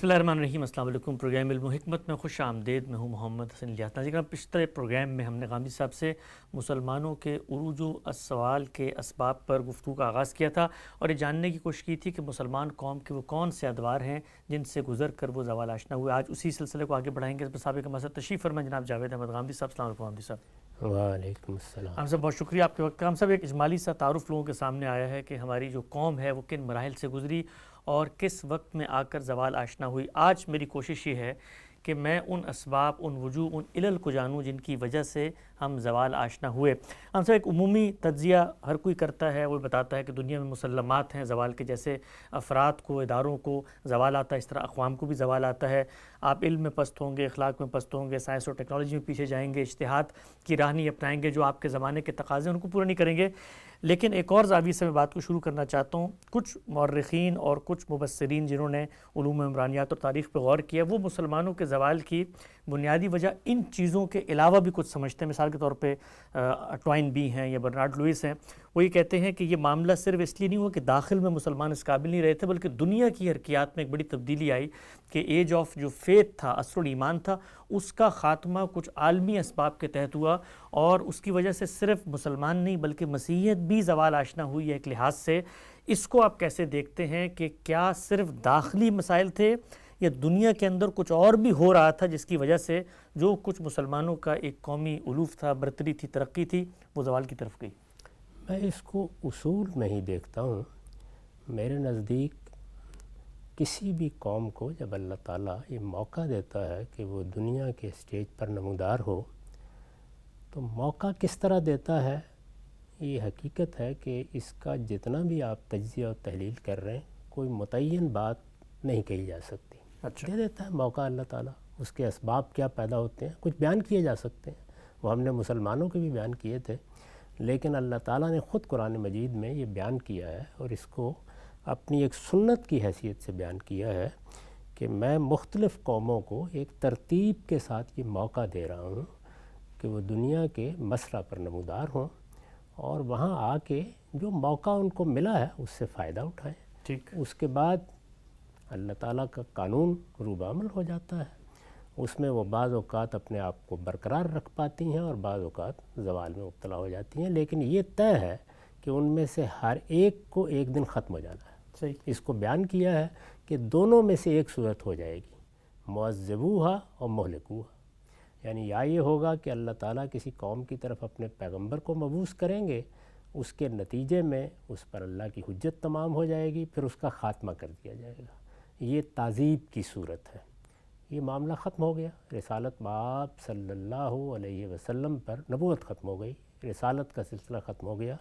بسم اللہ الرحمن الرحیم۔ السلام علیکم۔ پروگرام علم و حکمت میں خوش آمدید۔ میں ہوں محمد حسن الیاس۔ ناظرین، پچھلے پروگرام میں ہم نے غامدی صاحب سے مسلمانوں کے عروج و السوال کے اسباب پر گفتگو کا آغاز کیا تھا اور یہ جاننے کی کوشش کی تھی کہ مسلمان قوم کے وہ کون سے ادوار ہیں جن سے گزر کر وہ زوال آشنا ہوئے۔ آج اسی سلسلے کو آگے بڑھائیں گے۔ اس میں سابق مسئلہ تشریف فرما جناب جاوید احمد غامدی صاحب۔ السلام علیکم غامدی صاحب۔ وعلیکم السلام۔ ہم سب بہت شکریہ آپ کے وقت کا۔ ہم سب ایک اجمالی سا تعارف لوگوں کے سامنے آیا ہے کہ ہماری جو قوم ہے وہ کن مراحل سے گزری اور کس وقت میں آ کر زوال آشنا ہوئی۔ آج میری کوشش یہ ہے کہ میں ان اسباب، ان وجوہ، ان علل کو جانوں جن کی وجہ سے ہم زوال آشنا ہوئے۔ ہم سب ایک عمومی تجزیہ ہر کوئی کرتا ہے، وہ بتاتا ہے کہ دنیا میں مسلمات ہیں زوال کے، جیسے افراد کو، اداروں کو زوال آتا ہے، اس طرح اقوام کو بھی زوال آتا ہے۔ آپ علم میں پست ہوں گے، اخلاق میں پست ہوں گے، سائنس اور ٹیکنالوجی میں پیچھے جائیں گے، اجتہاد کی راہ نہیں اپنائیں گے، جو آپ کے زمانے کے تقاضے ہیں ان کو پورا نہیں کریں گے۔ لیکن ایک اور زاویے سے میں بات کو شروع کرنا چاہتا ہوں۔ کچھ مورخین اور کچھ مبصرین جنہوں نے علوم عمرانیات اور تاریخ پہ غور کیا، وہ مسلمانوں کے زوال کی بنیادی وجہ ان چیزوں کے علاوہ بھی کچھ سمجھتے ہیں۔ مثال کے طور پہ ٹوائن بی ہیں یا برنارڈ لوئس ہیں، وہ یہ کہتے ہیں کہ یہ معاملہ صرف اس لیے نہیں ہوا کہ داخل میں مسلمان اس قابل نہیں رہے تھے، بلکہ دنیا کی حرکیات میں ایک بڑی تبدیلی آئی کہ ایج آف جو فیتھ تھا، عصر الایمان تھا، اس کا خاتمہ کچھ عالمی اسباب کے تحت ہوا اور اس کی وجہ سے صرف مسلمان نہیں بلکہ مسیحیت بھی زوال آشنا ہوئی ہے ایک لحاظ سے۔ اس کو آپ کیسے دیکھتے ہیں کہ کیا صرف داخلی مسائل تھے یا دنیا کے اندر کچھ اور بھی ہو رہا تھا جس کی وجہ سے جو کچھ مسلمانوں کا ایک قومی علوف تھا، برتری تھی، ترقی تھی، وہ زوال کی طرف گئی؟ میں اس کو اصول میں ہی دیکھتا ہوں۔ میرے نزدیک کسی بھی قوم کو جب اللہ تعالیٰ یہ موقع دیتا ہے کہ وہ دنیا کے اسٹیج پر نمودار ہو، تو موقع کس طرح دیتا ہے، یہ حقیقت ہے کہ اس کا جتنا بھی آپ تجزیہ اور تحلیل کر رہے ہیں، کوئی متعین بات نہیں کہی جا سکتی۔ دے دیتا ہے موقع اللہ تعالیٰ، اس کے اسباب کیا پیدا ہوتے ہیں کچھ بیان کیے جا سکتے ہیں، وہ ہم نے مسلمانوں کے بھی بیان کیے تھے، لیکن اللہ تعالیٰ نے خود قرآن مجید میں یہ بیان کیا ہے اور اس کو اپنی ایک سنت کی حیثیت سے بیان کیا ہے کہ میں مختلف قوموں کو ایک ترتیب کے ساتھ یہ موقع دے رہا ہوں کہ وہ دنیا کے مسرح پر نمودار ہوں اور وہاں آ کے جو موقع ان کو ملا ہے اس سے فائدہ اٹھائیں۔ ٹھیک۔ اس کے بعد اللہ تعالیٰ کا قانون روب عمل ہو جاتا ہے، اس میں وہ بعض اوقات اپنے آپ کو برقرار رکھ پاتی ہیں اور بعض اوقات زوال میں مبتلا ہو جاتی ہیں، لیکن یہ طے ہے کہ ان میں سے ہر ایک کو ایک دن ختم ہو جانا ہے۔ صحیح۔ اس کو بیان کیا ہے کہ دونوں میں سے ایک صورت ہو جائے گی، معذبوہا اور مہلکوہا، یعنی یا یہ ہوگا کہ اللہ تعالیٰ کسی قوم کی طرف اپنے پیغمبر کو مبعوث کریں گے، اس کے نتیجے میں اس پر اللہ کی حجت تمام ہو جائے گی، پھر اس کا خاتمہ کر دیا جائے گا۔ یہ تعذیب کی صورت ہے۔ یہ معاملہ ختم ہو گیا، رسالت آپ صلی اللہ علیہ وسلم پر نبوت ختم ہو گئی، رسالت کا سلسلہ ختم ہو گیا،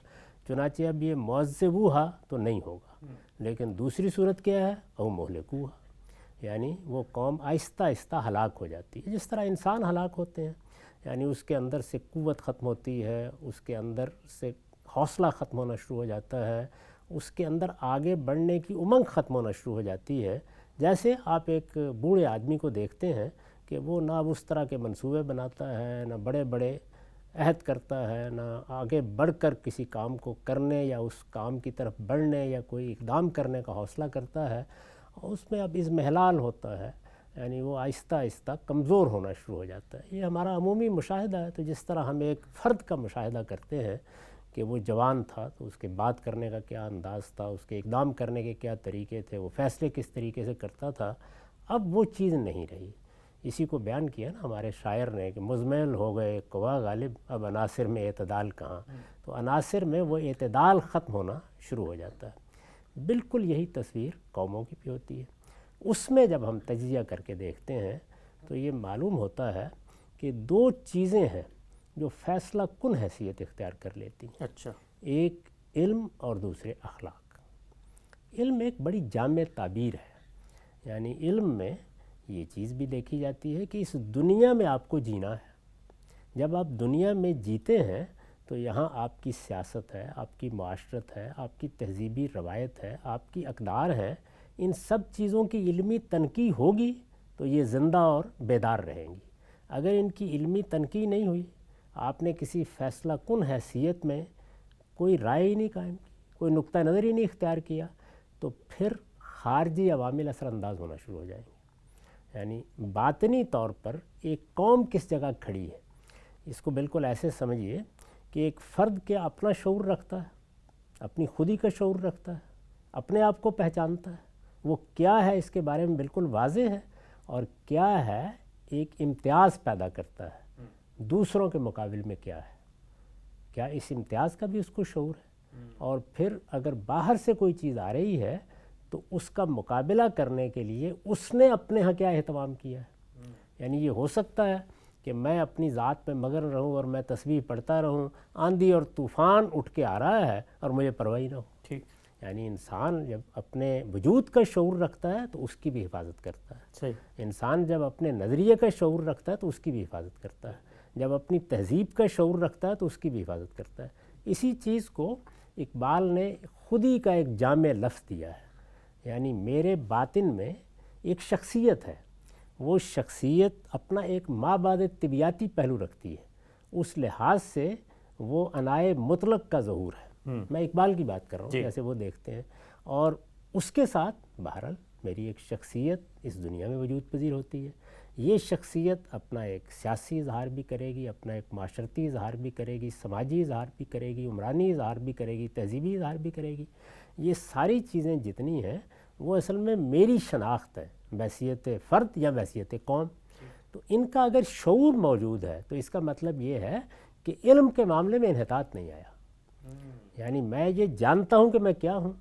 چنانچہ اب یہ معذبوہا تو نہیں ہوگا، لیکن دوسری صورت کیا ہے، او مہلکوہا، یعنی وہ قوم آہستہ آہستہ ہلاک ہو جاتی ہے، جس طرح انسان ہلاک ہوتے ہیں، یعنی اس کے اندر سے قوت ختم ہوتی ہے، اس کے اندر سے حوصلہ ختم ہونا شروع ہو جاتا ہے، اس کے اندر آگے بڑھنے کی امنگ ختم ہونا شروع ہو جاتی ہے۔ جیسے آپ ایک بوڑھے آدمی کو دیکھتے ہیں کہ وہ نہ اس طرح کے منصوبے بناتا ہے، نہ بڑے بڑے عہد کرتا ہے، نہ آگے بڑھ کر کسی کام کو کرنے یا اس کام کی طرف بڑھنے یا کوئی اقدام کرنے کا حوصلہ کرتا ہے، اور اس میں اب اضمحلال ہوتا ہے، یعنی وہ آہستہ آہستہ کمزور ہونا شروع ہو جاتا ہے۔ یہ ہمارا عمومی مشاہدہ ہے۔ تو جس طرح ہم ایک فرد کا مشاہدہ کرتے ہیں کہ وہ جوان تھا تو اس کے بات کرنے کا کیا انداز تھا، اس کے اقدام کرنے کے کیا طریقے تھے، وہ فیصلے کس طریقے سے کرتا تھا، اب وہ چیز نہیں رہی۔ اسی کو بیان کیا نا ہمارے شاعر نے کہ مزمل ہو گئے قوا غالب، اب عناصر میں اعتدال کہاں۔ تو عناصر میں وہ اعتدال ختم ہونا شروع ہو جاتا ہے۔ بالکل یہی تصویر قوموں کی بھی ہوتی ہے۔ اس میں جب ہم تجزیہ کر کے دیکھتے ہیں تو یہ معلوم ہوتا ہے کہ دو چیزیں ہیں جو فیصلہ کن حیثیت اختیار کر لیتی ہیں۔ اچھا۔ ایک علم اور دوسرے اخلاق۔ علم ایک بڑی جامع تعبیر ہے، یعنی علم میں یہ چیز بھی دیکھی جاتی ہے کہ اس دنیا میں آپ کو جینا ہے۔ جب آپ دنیا میں جیتے ہیں تو یہاں آپ کی سیاست ہے، آپ کی معاشرت ہے، آپ کی تہذیبی روایت ہے، آپ کی اقدار ہیں، ان سب چیزوں کی علمی تنقیح ہوگی تو یہ زندہ اور بیدار رہیں گی۔ اگر ان کی علمی تنقیح نہیں ہوئی، آپ نے کسی فیصلہ کن حیثیت میں کوئی رائے ہی نہیں قائم کی، کوئی نقطہ نظر ہی نہیں اختیار کیا، تو پھر خارجی عوامل اثر انداز ہونا شروع ہو جائیں گے۔ یعنی باطنی طور پر ایک قوم کس جگہ کھڑی ہے، اس کو بالکل ایسے سمجھیے کہ ایک فرد کیا اپنا شعور رکھتا ہے، اپنی خودی کا شعور رکھتا ہے، اپنے آپ کو پہچانتا ہے، وہ کیا ہے اس کے بارے میں بالکل واضح ہے، اور کیا ہے ایک امتیاز پیدا کرتا ہے دوسروں کے مقابل میں کیا ہے، کیا اس امتیاز کا بھی اس کو شعور ہے، اور پھر اگر باہر سے کوئی چیز آ رہی ہے تو اس کا مقابلہ کرنے کے لیے اس نے اپنے ہاں کیا اہتمام کیا ہے۔ یعنی یہ ہو سکتا ہے کہ میں اپنی ذات میں مگن رہوں اور میں تسبیح پڑھتا رہوں، آندھی اور طوفان اٹھ کے آ رہا ہے اور مجھے پرواہ نہ ہو۔ ٹھیک، یعنی انسان جب اپنے وجود کا شعور رکھتا ہے تو اس کی بھی حفاظت کرتا ہے، صحیح، انسان جب اپنے نظریے کا شعور رکھتا ہے تو اس کی بھی حفاظت کرتا ہے، جب اپنی تہذیب کا شعور رکھتا ہے تو اس کی بھی حفاظت کرتا ہے۔ اسی چیز کو اقبال نے خودی کا ایک جامع لفظ دیا ہے، یعنی میرے باطن میں ایک شخصیت ہے، وہ شخصیت اپنا ایک مابعد طبیعتی پہلو رکھتی ہے، اس لحاظ سے وہ عنائے مطلق کا ظہور ہے۔ میں اقبال کی بات کر رہا ہوں جیسے وہ دیکھتے ہیں، اور اس کے ساتھ بہرحال میری ایک شخصیت اس دنیا میں وجود پذیر ہوتی ہے۔ یہ شخصیت اپنا ایک سیاسی اظہار بھی کرے گی، اپنا ایک معاشرتی اظہار بھی کرے گی، سماجی اظہار بھی کرے گی، عمرانی اظہار بھی کرے گی، تہذیبی اظہار بھی کرے گی۔ یہ ساری چیزیں جتنی ہیں وہ اصل میں میری شناخت ہے، بحیثیت فرد یا بحیثیت قوم۔ تو ان کا اگر شعور موجود ہے تو اس کا مطلب یہ ہے کہ علم کے معاملے میں انحطاط نہیں آیا۔ یعنی میں یہ جانتا ہوں کہ میں کیا ہوں،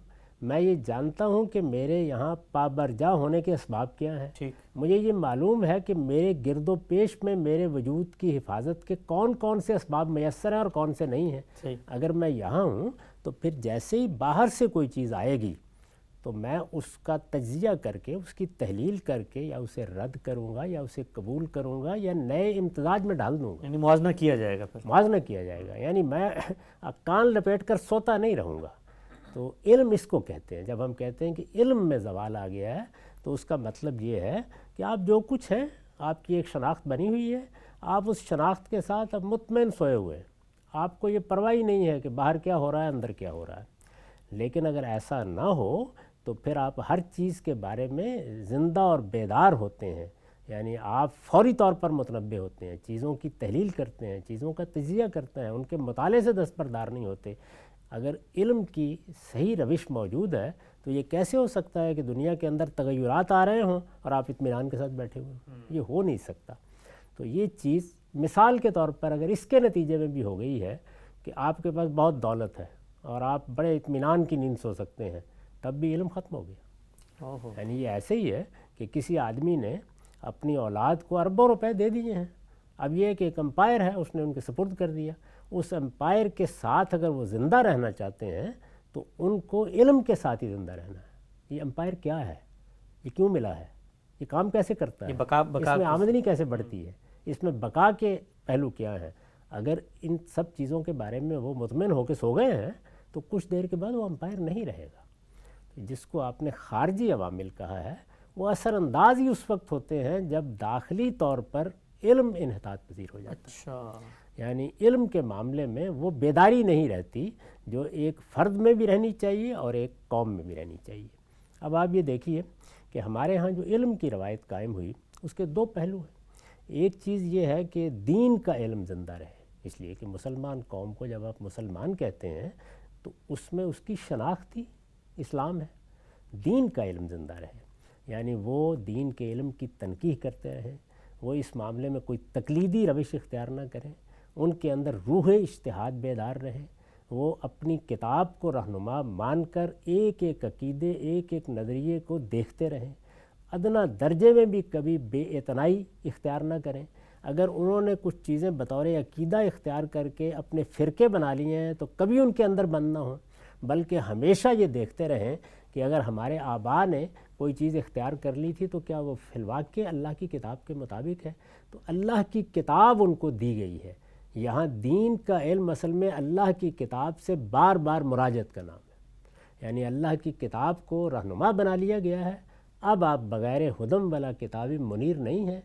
میں یہ جانتا ہوں کہ میرے یہاں پابرجا ہونے کے اسباب کیا ہیں، مجھے یہ معلوم ہے کہ میرے گرد و پیش میں میرے وجود کی حفاظت کے کون کون سے اسباب میسر ہیں اور کون سے نہیں ہیں۔ اگر میں یہاں ہوں تو پھر جیسے ہی باہر سے کوئی چیز آئے گی تو میں اس کا تجزیہ کر کے، اس کی تحلیل کر کے یا اسے رد کروں گا یا اسے قبول کروں گا یا نئے امتزاج میں ڈال دوں گا، یعنی موازنہ کیا جائے گا، پھر موازنہ کیا جائے گا۔ یعنی میں کان لپیٹ کر سوتا نہیں رہوں گا۔ تو علم اس کو کہتے ہیں۔ جب ہم کہتے ہیں کہ علم میں زوال آ گیا ہے تو اس کا مطلب یہ ہے کہ آپ جو کچھ ہیں، آپ کی ایک شناخت بنی ہوئی ہے، آپ اس شناخت کے ساتھ اب مطمئن سوئے ہوئے ہیں، آپ کو یہ پرواہ ہی نہیں ہے کہ باہر کیا ہو رہا ہے، اندر کیا ہو رہا ہے۔ لیکن اگر ایسا نہ ہو تو پھر آپ ہر چیز کے بارے میں زندہ اور بیدار ہوتے ہیں، یعنی آپ فوری طور پر متنبع ہوتے ہیں، چیزوں کی تحلیل کرتے ہیں، چیزوں کا تجزیہ کرتے ہیں، ان کے مطالعے سے دستبردار نہیں ہوتے۔ اگر علم کی صحیح روش موجود ہے تو یہ کیسے ہو سکتا ہے کہ دنیا کے اندر تغیرات آ رہے ہوں اور آپ اطمینان کے ساتھ بیٹھے ہوئے ہیں؟ یہ ہو نہیں سکتا۔ تو یہ چیز مثال کے طور پر اگر اس کے نتیجے میں بھی ہو گئی ہے کہ آپ کے پاس بہت دولت ہے اور آپ بڑے اطمینان کی نیند سو سکتے ہیں، تب بھی علم ختم ہو گیا۔ یعنی یہ ایسے ہی ہے کہ کسی آدمی نے اپنی اولاد کو اربوں روپے دے دیے ہیں، اب یہ کہ ایک امپائر ہے، اس نے ان کے سپرد کر دیا۔ اس امپائر کے ساتھ اگر وہ زندہ رہنا چاہتے ہیں تو ان کو علم کے ساتھ ہی زندہ رہنا ہے۔ یہ امپائر کیا ہے، یہ کیوں ملا ہے، یہ کام کیسے کرتا ہے، اس میں آمدنی کیسے بڑھتی ہے، اس میں بقا کے پہلو کیا ہیں۔ اگر ان سب چیزوں کے بارے میں وہ مطمئن ہو کے سو گئے ہیں تو کچھ دیر کے بعد وہ امپائر نہیں رہے گا۔ جس کو آپ نے خارجی عوامل کہا ہے، وہ اثر انداز ہی اس وقت ہوتے ہیں جب داخلی طور پر علم انحطاط پذیر ہو جاتا ہے۔ یعنی علم کے معاملے میں وہ بیداری نہیں رہتی جو ایک فرد میں بھی رہنی چاہیے اور ایک قوم میں بھی رہنی چاہیے۔ اب آپ یہ دیکھیے کہ ہمارے ہاں جو علم کی روایت قائم ہوئی اس کے دو پہلو ہیں۔ ایک چیز یہ ہے کہ دین کا علم زندہ رہے، اس لیے کہ مسلمان قوم کو جب آپ مسلمان کہتے ہیں تو اس میں اس کی شناخت ہی اسلام ہے۔ دین کا علم زندہ رہے، یعنی وہ دین کے علم کی تنقیح کرتے رہیں، وہ اس معاملے میں کوئی تقلیدی روش اختیار نہ کریں، ان کے اندر روح اجتہاد بیدار رہے، وہ اپنی کتاب کو رہنما مان کر ایک ایک عقیدے، ایک ایک نظریے کو دیکھتے رہیں، ادنا درجے میں بھی کبھی بے اعتنائی اختیار نہ کریں۔ اگر انہوں نے کچھ چیزیں بطور عقیدہ اختیار کر کے اپنے فرقے بنا لیے ہیں تو کبھی ان کے اندر بند نہ ہوں، بلکہ ہمیشہ یہ دیکھتے رہیں کہ اگر ہمارے آباء نے کوئی چیز اختیار کر لی تھی تو کیا وہ فی الواقع اللہ کی کتاب کے مطابق ہے؟ تو اللہ کی کتاب ان کو دی گئی ہے۔ یہاں دین کا علم اصل میں اللہ کی کتاب سے بار بار مراجعت کا نام ہے، یعنی اللہ کی کتاب کو رہنما بنا لیا گیا ہے۔ اب آپ بغیر ہدم والا کتاب منیر نہیں ہیں،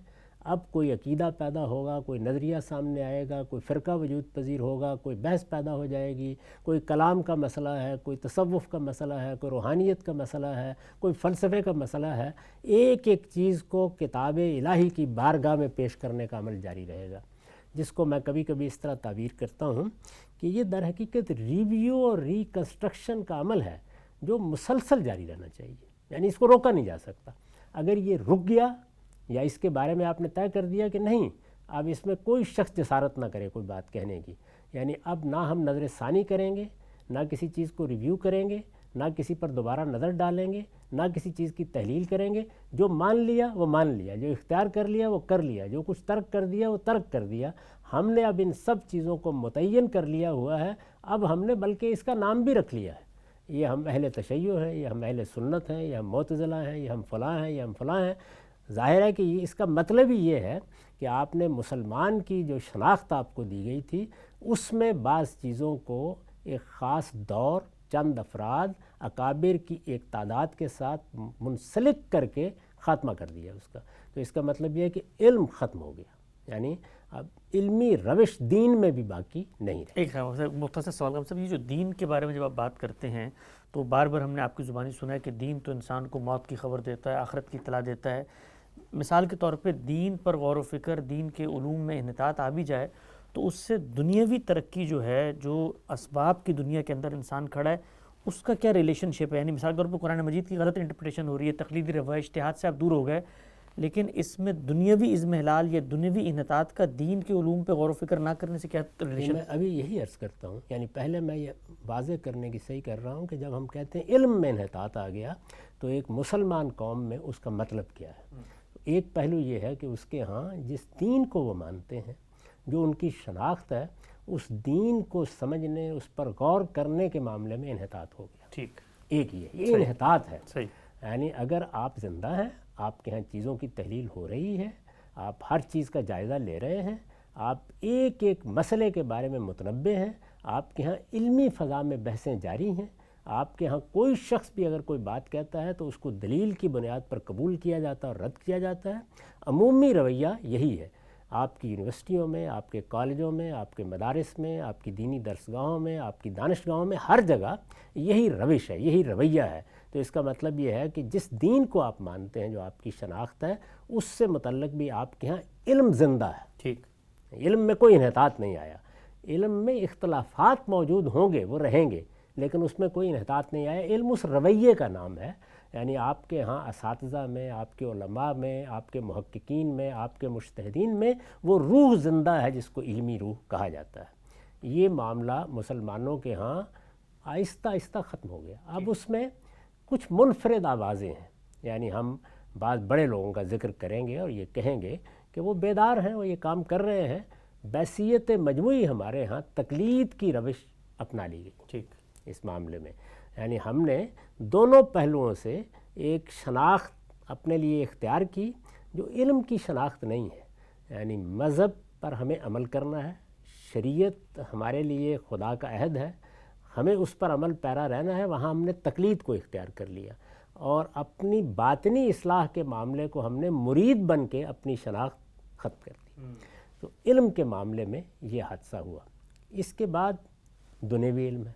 اب کوئی عقیدہ پیدا ہوگا، کوئی نظریہ سامنے آئے گا، کوئی فرقہ وجود پذیر ہوگا، کوئی بحث پیدا ہو جائے گی، کوئی کلام کا مسئلہ ہے، کوئی تصوف کا مسئلہ ہے، کوئی روحانیت کا مسئلہ ہے، کوئی فلسفے کا مسئلہ ہے، ایک ایک چیز کو کتاب الہی کی بارگاہ میں پیش کرنے کا عمل جاری رہے گا، جس کو میں کبھی کبھی اس طرح تعبیر کرتا ہوں کہ یہ در حقیقت ریویو اور ریکنسٹرکشن کا عمل ہے جو مسلسل جاری رہنا چاہیے، یعنی اس کو روکا نہیں جا سکتا۔ اگر یہ رک گیا یا اس کے بارے میں آپ نے طے کر دیا کہ نہیں، اب اس میں کوئی شخص جسارت نہ کرے کوئی بات کہنے کی، یعنی اب نہ ہم نظر ثانی کریں گے، نہ کسی چیز کو ریویو کریں گے، نہ کسی پر دوبارہ نظر ڈالیں گے، نہ کسی چیز کی تحلیل کریں گے، جو مان لیا وہ مان لیا، جو اختیار کر لیا وہ کر لیا، جو کچھ ترک کر دیا وہ ترک کر دیا۔ ہم نے اب ان سب چیزوں کو متعین کر لیا ہوا ہے، اب ہم نے بلکہ اس کا نام بھی رکھ لیا ہے، یہ ہم اہل تشیع ہیں، یہ ہم اہل سنت ہیں، یہ ہم معتزلہ ہیں، یہ ہم فلاں ہیں، یہ ہم فلاں ہیں۔ ظاہر ہے کہ اس کا مطلب ہی یہ ہے کہ آپ نے مسلمان کی جو شناخت آپ کو دی گئی تھی اس میں بعض چیزوں کو ایک خاص دور، چند افراد، اکابر کی ایک تعداد کے ساتھ منسلک کر کے خاتمہ کر دیا اس کا۔ تو اس کا مطلب یہ ہے کہ علم ختم ہو گیا، یعنی اب علمی روش دین میں بھی باقی نہیں رہی۔ ایک مختصر سوال کا صاحب، یہ جو دین کے بارے میں جب آپ بات کرتے ہیں تو بار بار ہم نے آپ کی زبانی سنا ہے کہ دین تو انسان کو موت کی خبر دیتا ہے، آخرت کی اطلاع دیتا ہے۔ مثال کے طور پہ دین پر غور و فکر، دین کے علوم میں انحطاط آ بھی جائے تو اس سے دنیاوی ترقی جو ہے، جو اسباب کی دنیا کے اندر انسان کھڑا ہے، اس کا کیا ریلیشن شپ ہے؟ یعنی مثال کے طور پہ قرآن مجید کی غلط انٹرپریٹیشن ہو رہی ہے، تقلیدی روایت، اجتہاد سے آپ دور ہو گئے، لیکن اس میں دنیاوی اضمحلال یا دنیاوی انحطاط کا دین کے علوم پہ غور و فکر نہ کرنے سے کیا ریلیشن؟ میں ابھی یہی عرض کرتا ہوں، یعنی پہلے میں یہ واضح کرنے کی صحیح کر رہا ہوں کہ جب ہم کہتے ہیں علم میں انحطاط آ گیا تو ایک مسلمان قوم میں اس کا مطلب کیا ہے؟ ایک پہلو یہ ہے کہ اس کے ہاں جس دین کو وہ مانتے ہیں، جو ان کی شناخت ہے، اس دین کو سمجھنے، اس پر غور کرنے کے معاملے میں انحطاط ہو گیا۔ ٹھیک، ایک یہ انحطاط ہے۔ صحیح۔ یعنی اگر آپ زندہ ہیں، آپ کے ہاں چیزوں کی تحلیل ہو رہی ہے، آپ ہر چیز کا جائزہ لے رہے ہیں، آپ ایک ایک مسئلے کے بارے میں متنبع ہیں، آپ کے ہاں علمی فضا میں بحثیں جاری ہیں، آپ کے ہاں کوئی شخص بھی اگر کوئی بات کہتا ہے تو اس کو دلیل کی بنیاد پر قبول کیا جاتا ہے اور رد کیا جاتا ہے۔ عمومی رویہ یہی ہے، آپ کی یونیورسٹیوں میں، آپ کے کالجوں میں، آپ کے مدارس میں، آپ کی دینی درسگاہوں میں، آپ کی دانشگاہوں میں، ہر جگہ یہی روش ہے، یہی رویہ ہے۔ تو اس کا مطلب یہ ہے کہ جس دین کو آپ مانتے ہیں، جو آپ کی شناخت ہے، اس سے متعلق بھی آپ کے ہاں علم زندہ ہے۔ ٹھیک، علم میں کوئی انحطاط نہیں آیا۔ علم میں اختلافات موجود ہوں گے، وہ رہیں گے، لیکن اس میں کوئی انحطاط نہیں آیا۔ علم اس رویے کا نام ہے، یعنی آپ کے ہاں اساتذہ میں، آپ کے علماء میں، آپ کے محققین میں، آپ کے مجتہدین میں وہ روح زندہ ہے جس کو علمی روح کہا جاتا ہے۔ یہ معاملہ مسلمانوں کے ہاں آہستہ آہستہ ختم ہو گیا۔ اب اس میں کچھ منفرد آوازیں ہیں، یعنی ہم بعض بڑے لوگوں کا ذکر کریں گے اور یہ کہیں گے کہ وہ بیدار ہیں، وہ یہ کام کر رہے ہیں۔ بحیثیت مجموعی ہمارے ہاں تقلید کی روش اپنا لی گئی ٹھیک، اس معاملے میں، یعنی ہم نے دونوں پہلوؤں سے ایک شناخت اپنے لیے اختیار کی جو علم کی شناخت نہیں ہے، یعنی مذہب پر ہمیں عمل کرنا ہے، شریعت ہمارے لیے خدا کا عہد ہے، ہمیں اس پر عمل پیرا رہنا ہے، وہاں ہم نے تقلید کو اختیار کر لیا اور اپنی باطنی اصلاح کے معاملے کو ہم نے مرید بن کے اپنی شناخت ختم کر دی۔ تو علم کے معاملے میں یہ حادثہ ہوا۔ اس کے بعد دنیوی علم ہے،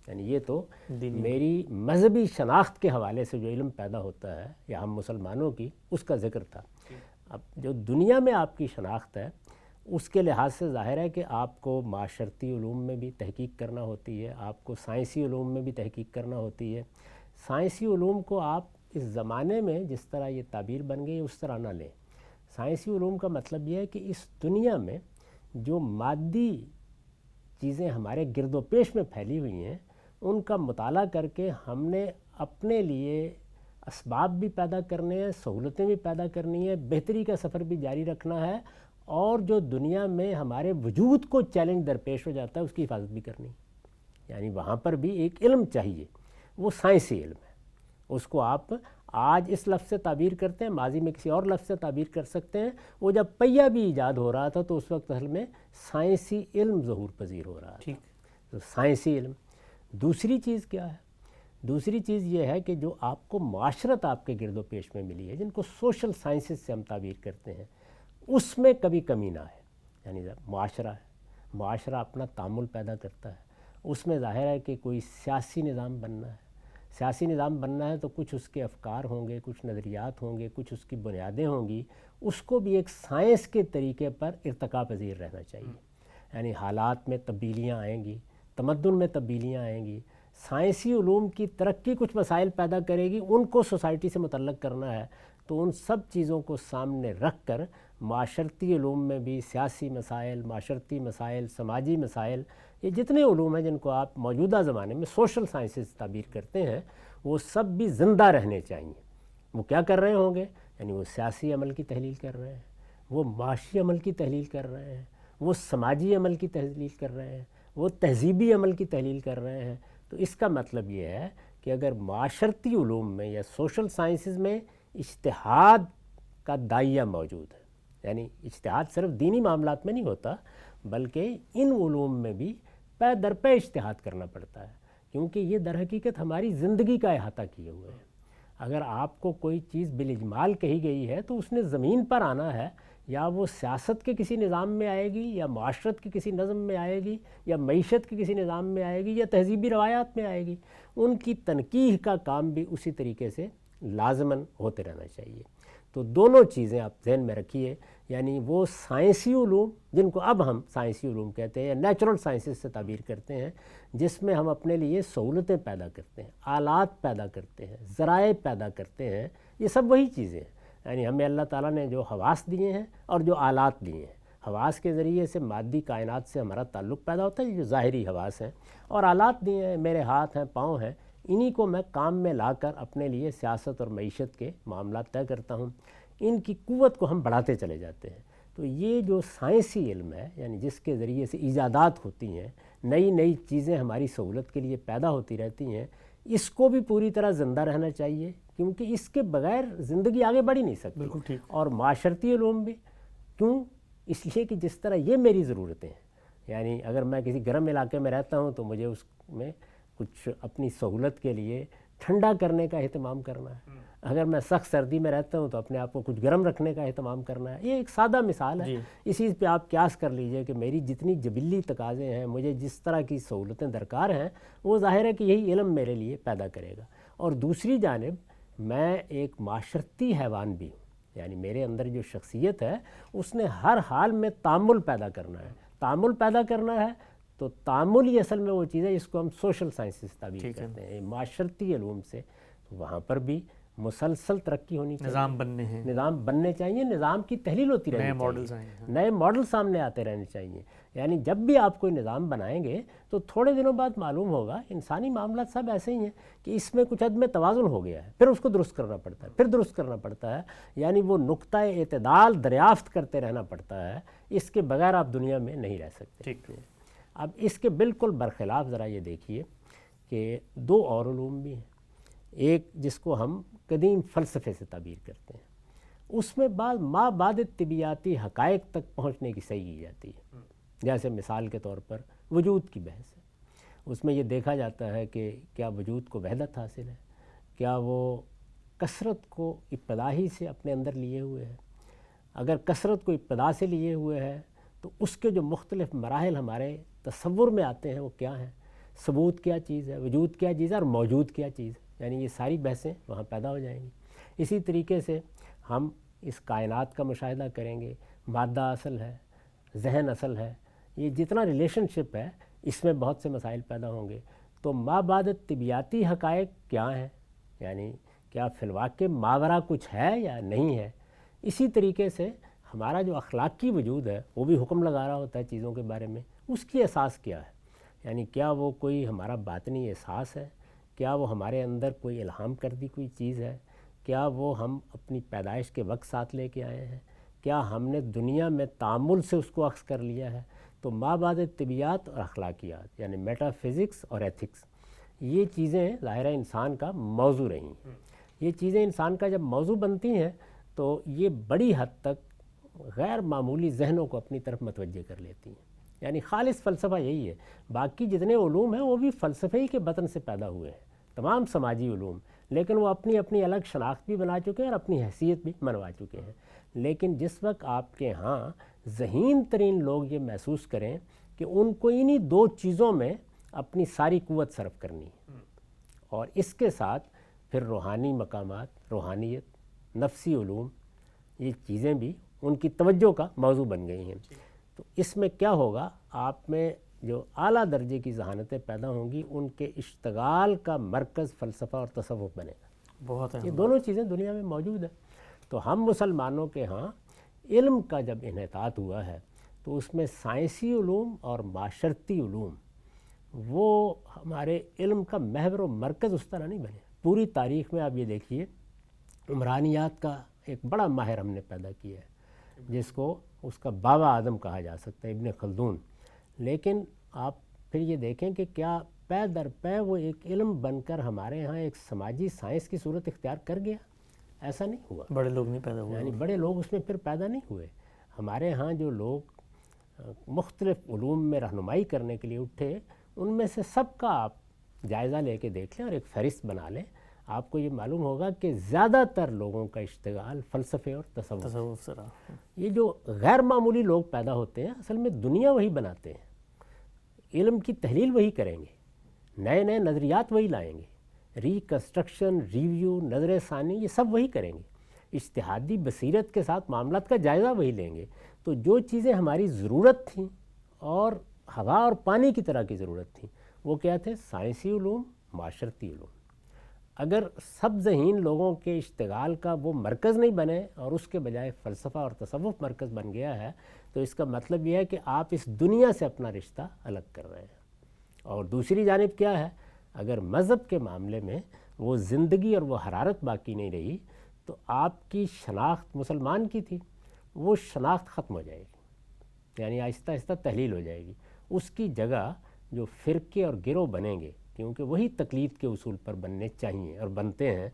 یعنی یہ تو میری مذہبی شناخت کے حوالے سے جو علم پیدا ہوتا ہے یا ہم مسلمانوں کی، اس کا ذکر تھا۔ اب جو دنیا میں آپ کی شناخت ہے اس کے لحاظ سے ظاہر ہے کہ آپ کو معاشرتی علوم میں بھی تحقیق کرنا ہوتی ہے، آپ کو سائنسی علوم میں بھی تحقیق کرنا ہوتی ہے۔ سائنسی علوم کو آپ اس زمانے میں جس طرح یہ تعبیر بن گئی اس طرح نہ لیں۔ سائنسی علوم کا مطلب یہ ہے کہ اس دنیا میں جو مادی چیزیں ہمارے گرد و پیش میں پھیلی ہوئی ہیں ان کا مطالعہ کر کے ہم نے اپنے لیے اسباب بھی پیدا کرنے ہیں، سہولتیں بھی پیدا کرنی ہیں، بہتری کا سفر بھی جاری رکھنا ہے، اور جو دنیا میں ہمارے وجود کو چیلنج درپیش ہو جاتا ہے اس کی حفاظت بھی کرنی ہے۔ یعنی وہاں پر بھی ایک علم چاہیے، وہ سائنسی علم ہے۔ اس کو آپ آج اس لفظ سے تعبیر کرتے ہیں، ماضی میں کسی اور لفظ سے تعبیر کر سکتے ہیں۔ وہ جب پہیہ بھی ایجاد ہو رہا تھا تو اس وقت اصل میں سائنسی علم ظہور پذیر ہو رہا تھا۔ تو سائنسی علم۔ دوسری چیز کیا ہے؟ دوسری چیز یہ ہے کہ جو آپ کو معاشرت آپ کے گرد و پیش میں ملی ہے، جن کو سوشل سائنسز سے ہم تعبیر کرتے ہیں، اس میں کبھی کمی نہ ہے. یعنی معاشرہ ہے، معاشرہ اپنا تعامل پیدا کرتا ہے، اس میں ظاہر ہے کہ کوئی سیاسی نظام بننا ہے. سیاسی نظام بننا ہے تو کچھ اس کے افکار ہوں گے، کچھ نظریات ہوں گے، کچھ اس کی بنیادیں ہوں گی. اس کو بھی ایک سائنس کے طریقے پر ارتقا پذیر رہنا چاہیے. یعنی حالات میں تبدیلیاں آئیں گی، تمدن میں تبدیلیاں آئیں گی، سائنسی علوم کی ترقی کچھ مسائل پیدا کرے گی، ان کو سوسائٹی سے متعلق کرنا ہے. تو ان سب چیزوں کو سامنے رکھ کر معاشرتی علوم میں بھی سیاسی مسائل، معاشرتی مسائل، سماجی مسائل، یہ جتنے علوم ہیں جن کو آپ موجودہ زمانے میں سوشل سائنسز تعبیر کرتے ہیں، وہ سب بھی زندہ رہنے چاہیے. وہ کیا کر رہے ہوں گے؟ یعنی وہ سیاسی عمل کی تحلیل کر رہے ہیں، وہ معاشی عمل کی تحلیل کر رہے ہیں، وہ سماجی عمل کی تحلیل کر رہے ہیں، وہ تہذیبی عمل کی تحلیل کر رہے ہیں. تو اس کا مطلب یہ ہے کہ اگر معاشرتی علوم میں یا سوشل سائنسز میں اجتہاد کا دائیہ موجود ہے، یعنی اجتہاد صرف دینی معاملات میں نہیں ہوتا بلکہ ان علوم میں بھی پے در پے اجتہاد کرنا پڑتا ہے، کیونکہ یہ در حقیقت ہماری زندگی کا احاطہ کیے ہوئے ہیں. اگر آپ کو کوئی چیز بالاجمال کہی گئی ہے تو اس نے زمین پر آنا ہے، یا وہ سیاست کے کسی نظام میں آئے گی، یا معاشرت کے کسی نظم میں آئے گی، یا معیشت کے کسی نظام میں آئے گی، یا تہذیبی روایات میں آئے گی. ان کی تنقیح کا کام بھی اسی طریقے سے لازماً ہوتے رہنا چاہیے. تو دونوں چیزیں آپ ذہن میں رکھیے. یعنی وہ سائنسی علوم جن کو اب ہم سائنسی علوم کہتے ہیں یا نیچرل سائنسز سے تعبیر کرتے ہیں، جس میں ہم اپنے لیے سہولتیں پیدا کرتے ہیں، آلات پیدا کرتے ہیں، ذرائع پیدا کرتے ہیں، یہ سب وہی چیزیں ہیں. یعنی ہمیں اللہ تعالیٰ نے جو حواس دیے ہیں اور جو آلات دیے ہیں، حواس کے ذریعے سے مادی کائنات سے ہمارا تعلق پیدا ہوتا ہے، یہ جو ظاہری حواس ہیں، اور آلات دیے ہیں، میرے ہاتھ ہیں، پاؤں ہیں، انہی کو میں کام میں لا کر اپنے لیے سیاست اور معیشت کے معاملات طے کرتا ہوں. ان کی قوت کو ہم بڑھاتے چلے جاتے ہیں. تو یہ جو سائنسی علم ہے، یعنی جس کے ذریعے سے ایجادات ہوتی ہیں، نئی نئی چیزیں ہماری سہولت کے لیے پیدا ہوتی رہتی ہیں، اس کو بھی پوری طرح زندہ رہنا چاہیے، کیونکہ اس کے بغیر زندگی آگے بڑھ ہی نہیں سکتی. بالکل ٹھیک. اور معاشرتی علوم بھی کیوں؟ اس لیے کہ جس طرح یہ میری ضرورتیں ہیں. یعنی اگر میں کسی گرم علاقے میں رہتا ہوں تو مجھے اس میں کچھ اپنی سہولت کے لیے ٹھنڈا کرنے کا اہتمام کرنا ہے. اگر میں سخت سردی میں رہتا ہوں تو اپنے آپ کو کچھ گرم رکھنے کا اہتمام کرنا ہے. یہ ایک سادہ مثال ہے. اسی پہ آپ قیاس کر لیجئے کہ میری جتنی جبلی تقاضے ہیں، مجھے جس طرح کی سہولتیں درکار ہیں، وہ ظاہر ہے کہ یہی علم میرے لیے پیدا کرے گا. اور دوسری جانب میں ایک معاشرتی حیوان بھی ہوں. یعنی میرے اندر جو شخصیت ہے اس نے ہر حال میں تعامل پیدا کرنا ہے. تعامل پیدا کرنا ہے تو تعامل ہی اصل میں وہ چیز ہے جس کو ہم سوشل سائنسز تعبیر کرتے ہیں. معاشرتی علوم سے وہاں پر بھی مسلسل ترقی ہونی چاہیے، نظام بننے ہیں، نظام بننے چاہیے، نظام کی تحلیل ہوتی رہنی چاہیے، نئے ماڈل سامنے آتے رہنے چاہیے. یعنی جب بھی آپ کوئی نظام بنائیں گے تو تھوڑے دنوں بعد معلوم ہوگا انسانی معاملات سب ایسے ہی ہیں کہ اس میں کچھ عدم توازن ہو گیا ہے، پھر اس کو درست کرنا پڑتا ہے، پھر درست کرنا پڑتا ہے. یعنی وہ نقطہ اعتدال دریافت کرتے رہنا پڑتا ہے. اس کے بغیر آپ دنیا میں نہیں رہ سکتے. اب اس کے بالکل برخلاف ذرا یہ دیکھیے کہ دو اور علوم بھی ہیں. ایک جس کو ہم قدیم فلسفے سے تعبیر کرتے ہیں، اس میں ما بعد طبیعیاتی حقائق تک پہنچنے کی صحیح کی جاتی ہے. جیسے مثال کے طور پر وجود کی بحث ہے. اس میں یہ دیکھا جاتا ہے کہ کیا وجود کو وحدت حاصل ہے، کیا وہ کثرت کو ابتدائی سے اپنے اندر لیے ہوئے ہے. اگر کثرت کو ابتدا سے لیے ہوئے ہے تو اس کے جو مختلف مراحل ہمارے تصور میں آتے ہیں وہ کیا ہیں، ثبوت کیا چیز ہے، وجود کیا چیز ہے، اور موجود کیا چیز ہے. یعنی یہ ساری بحثیں وہاں پیدا ہو جائیں گی. اسی طریقے سے ہم اس کائنات کا مشاہدہ کریں گے، مادہ اصل ہے، ذہن اصل ہے، یہ جتنا ریلیشن شپ ہے اس میں بہت سے مسائل پیدا ہوں گے. تو ما بعد طبیعیاتی حقائق کیا ہیں، یعنی کیا فی الواقع ماورا کچھ ہے یا نہیں ہے. اسی طریقے سے ہمارا جو اخلاقی وجود ہے وہ بھی حکم لگا رہا ہوتا ہے چیزوں کے بارے میں. اس کی اساس کیا ہے، یعنی کیا وہ کوئی ہمارا باطنی احساس ہے، کیا وہ ہمارے اندر کوئی الہام کردی کوئی چیز ہے، کیا وہ ہم اپنی پیدائش کے وقت ساتھ لے کے آئے ہیں، کیا ہم نے دنیا میں تعامل سے اس کو اخذ کر لیا ہے. تو ما بعد طبیعیات اور اخلاقیات یعنی میٹا فزکس اور ایتھکس، یہ چیزیں ظاہر انسان کا موضوع رہی ہیں. یہ چیزیں انسان کا جب موضوع بنتی ہیں تو یہ بڑی حد تک غیر معمولی ذہنوں کو اپنی طرف متوجہ کر لیتی ہیں. یعنی خالص فلسفہ یہی ہے. باقی جتنے علوم ہیں وہ بھی فلسفے ہی کے بطن سے پیدا ہوئے ہیں، تمام سماجی علوم، لیکن وہ اپنی اپنی الگ شناخت بھی بنا چکے ہیں اور اپنی حیثیت بھی منوا چکے ہیں. لیکن جس وقت آپ کے ہاں ذہین ترین لوگ یہ محسوس کریں کہ ان کو انہی دو چیزوں میں اپنی ساری قوت صرف کرنی ہے، اور اس کے ساتھ پھر روحانی مقامات، روحانیت، نفسی علوم، یہ چیزیں بھی ان کی توجہ کا موضوع بن گئی ہیں، تو اس میں کیا ہوگا، آپ میں جو اعلیٰ درجے کی ذہانتیں پیدا ہوں گی، ان کے اشتغال کا مرکز فلسفہ اور تصوف بنے گا۔ بہت یہ دونوں چیزیں دنیا میں موجود ہیں۔ تو ہم مسلمانوں کے ہاں علم کا جب انحطاط ہوا ہے تو اس میں سائنسی علوم اور معاشرتی علوم وہ ہمارے علم کا محور و مرکز اس طرح نہیں بنے۔ پوری تاریخ میں آپ یہ دیکھیے، عمرانیات کا ایک بڑا ماہر ہم نے پیدا کیا ہے جس کو اس کا بابا اعظم کہا جا سکتا ہے، ابن خلدون، لیکن آپ پھر یہ دیکھیں کہ کیا پے در پے وہ ایک علم بن کر ہمارے ہاں ایک سماجی سائنس کی صورت اختیار کر گیا؟ ایسا نہیں ہوا، بڑے لوگ نہیں پیدا ہوئے، یعنی بڑے لوگ اس میں پھر پیدا نہیں ہوئے۔ ہمارے ہاں جو لوگ مختلف علوم میں رہنمائی کرنے کے لیے اٹھے، ان میں سے سب کا آپ جائزہ لے کے دیکھ لیں اور ایک فہرست بنا لیں، آپ کو یہ معلوم ہوگا کہ زیادہ تر لوگوں کا اشتغال فلسفے اور تصوف سے رہا۔ یہ جو غیر معمولی لوگ پیدا ہوتے ہیں، اصل میں دنیا وہی بناتے ہیں، علم کی تحلیل وہی کریں گے، نئے نئے نظریات وہی لائیں گے، ریکنسٹرکشن، ریویو، نظر ثانی، یہ سب وہی کریں گے، اجتہادی بصیرت کے ساتھ معاملات کا جائزہ وہی لیں گے۔ تو جو چیزیں ہماری ضرورت تھیں اور ہوا اور پانی کی طرح کی ضرورت تھیں، وہ کیا تھے؟ سائنسی علوم، معاشرتی علوم۔ اگر سب ذہین لوگوں کے اشتغال کا وہ مرکز نہیں بنے اور اس کے بجائے فلسفہ اور تصوف مرکز بن گیا ہے، تو اس کا مطلب یہ ہے کہ آپ اس دنیا سے اپنا رشتہ الگ کر رہے ہیں۔ اور دوسری جانب کیا ہے، اگر مذہب کے معاملے میں وہ زندگی اور وہ حرارت باقی نہیں رہی، تو آپ کی شناخت مسلمان کی تھی، وہ شناخت ختم ہو جائے گی، یعنی آہستہ آہستہ تحلیل ہو جائے گی۔ اس کی جگہ جو فرقے اور گروہ بنیں گے، کیونکہ وہی تقلید کے اصول پر بننے چاہیے اور بنتے ہیں،